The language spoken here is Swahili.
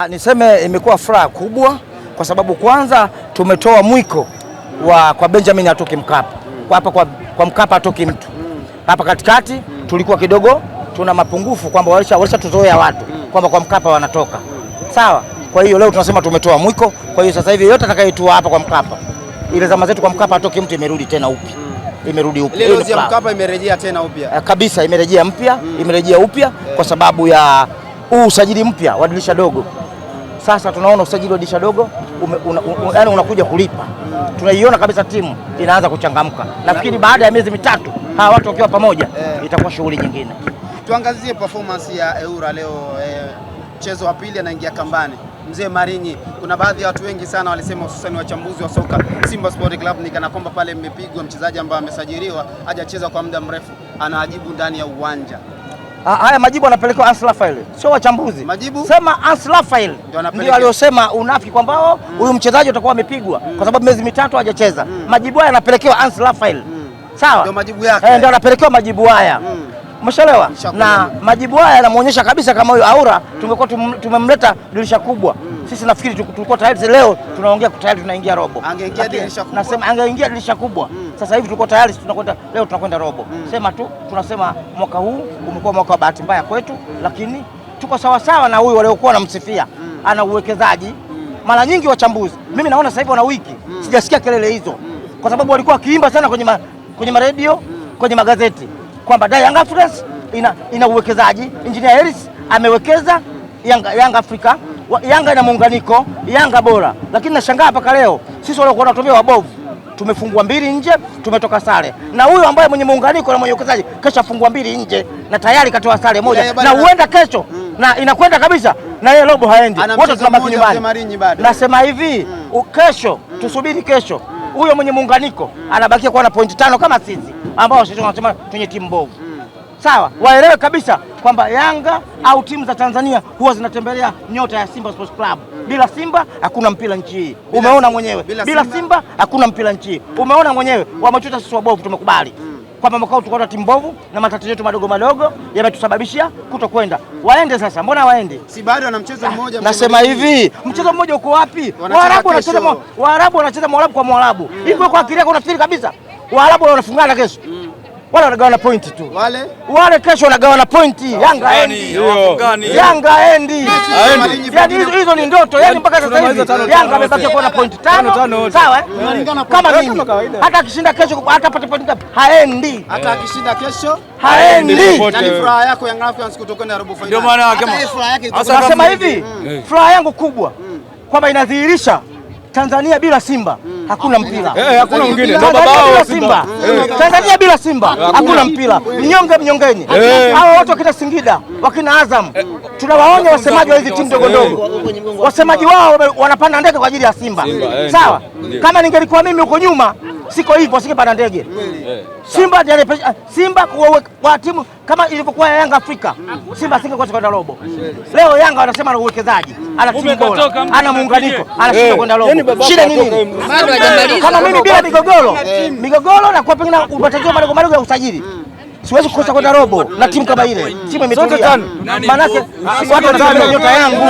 Niseme imekuwa furaha kubwa kwa sababu kwanza tumetoa mwiko kwa Benjamin atoki Mkapa. Kwa Mkapa atoki mtu. Hapa katikati tulikuwa kidogo tuna mapungufu kwamba walisha tuzoea watu kwamba kwa Mkapa wanatoka. Sawa? Kwa hiyo leo tunasema tumetoa mwiko, kwa hiyo sasa hivi yote atakayetua hapa kwa Mkapa. Ile zama zetu kwa Mkapa atoki mtu imerudi tena upya. Imerudi upya. Leo ya Mkapa imerejea tena upya. Kabisa imerejea mpya, imerejea upya kwa sababu ya usajili mpya wa dirisha dogo. Sasa tunaona usajili wa dirisha dogo yani unakuja kulipa. Tunaiona kabisa timu inaanza kuchangamka. Nafikiri baada ya miezi mitatu hawa watu wakiwa pamoja itakuwa shughuli nyingine. Tuangazie performance ya Eura leo, mchezo wa pili anaingia kambani. Mzee Marinyi, kuna baadhi ya watu wengi sana walisema, hususan wachambuzi wa soka, Simba Sport Club ni kana kwamba pale mmepigwa mchezaji ambaye amesajiliwa hajacheza kwa muda mrefu anaajibu ndani ya uwanja. Haya majibu anapelekewa Hans Raphael, sio wachambuzi. Majibu? Sema Hans Raphael ndio aliyosema unafiki kwamba huyu mchezaji utakuwa amepigwa kwa sababu miezi mitatu hajacheza. Majibu haya yanapelekewa Hans Raphael. Sawa? Ndio majibu yake. Ndio anapelekewa majibu haya. Umeshaelewa? Na majibu haya yanamuonyesha kabisa kama huyu Aura tungekuwa tumemleta dirisha kubwa. Sisi nafikiri tulikuwa tayari leo tunaongea tayari tunaingia robo. Angeingia dirisha kubwa. Nasema angeingia dirisha kubwa. Sasa hivi tulikuwa tayari leo tunakwenda robo. Sema tu tunasema mwaka huu umekuwa mwaka wa bahati mbaya kwetu, lakini tuko sawa sawa na huyu waliokuwa wanamsifia. Ana uwekezaji. Mara nyingi wachambuzi. Mimi naona sasa hivi wana wiki. Sijasikia kelele hizo. Kwa sababu walikuwa wakiimba sana kwenye radio, kwenye magazeti kwamba Young Africans ina uwekezaji. Engineer Harris amewekeza Young Africa. Yanga ina muunganiko, Yanga bora. Lakini nashangaa mpaka leo sisi waliokuwa tunatumia wabovu tumefungua 2 nje, tumetoka sare. Na huyu ambaye mwenye muunganiko na mwenye uwekezaji kesha fungua 2 nje na tayari katoa sare moja. Na huenda kesho na inakwenda kabisa na yeye robo haendi. Wote tunabaki nyumbani. Nasema hivi, kesho tusubiri kesho. Huyo mwenye muunganiko anabakia kuwa na pointi 5 kama sisi ambao sisi tunasema tunye timu mbovu. Sawa, waelewe kabisa kwamba Yanga au timu za Tanzania huwa zinatembelea nyota ya Simba Sports Club. Bila Simba hakuna mpira nchi hii. Umeona mwenyewe. Bila Simba hakuna mpira nchi hii. Umeona mwenyewe. Wamechuta sisi wabovu, tumekubali. Kwamba mwaka huu tulikuwa timu mbovu na matatizo yetu madogo madogo yametusababishia kutokwenda. Waende sasa, mbona waende? Si bado ana mchezo mmoja. Nasema hivi, mchezo mmoja uko wapi? Waarabu wanacheza Mwarabu kwa Mwarabu. Hivi kwa akili yako unafikiri kabisa Waarabu wanafungana kesho? Wale wanagawana pointi tu. Wale kesho wanagawana pointi. Yanga endi. Yanga endi. Yaani hizo ni ndoto. Yaani mpaka sasa hivi Yanga amebaki kuwa na pointi 5. Sawa? Kama mimi. Hata akishinda kesho atapata pointi ngapi? Haendi. Hata akishinda kesho haendi. Yaani furaha yako Young Africans kutokwenda robo final. Ndio maana kama nasema hivi, furaha yangu kubwa kwamba inadhihirisha Tanzania bila Simba hakuna mpira. Hakuna mwingine. Bila Simba. Tanzania bila Simba hakuna mpira. Mnyongeni. Hao watu wakita Singida, wakina Azam. Tunawaonya wasemaji wa hizi timu ndogo ndogo. Wasemaji wao wanapanda ndege kwa ajili ya Simba. Sawa? Kama ningelikuwa mimi huko nyuma, siko hivyo, singepanda ndege. Simba kwa timu kama ilivyokuwa Yanga Afrika, Simba singekuwa kwenda robo. Leo Yanga wanasema ana uwekezaji, ana timu bora, ana muunganiko, anashinda kwenda robo. Shida nini? Kama mimi bila migogoro na kwa pengine matatizo madogo ya usajili, siwezi kukosa kwenda robo na timu kama ile. Timu imetulia. Maana watu wanataka nyota yangu.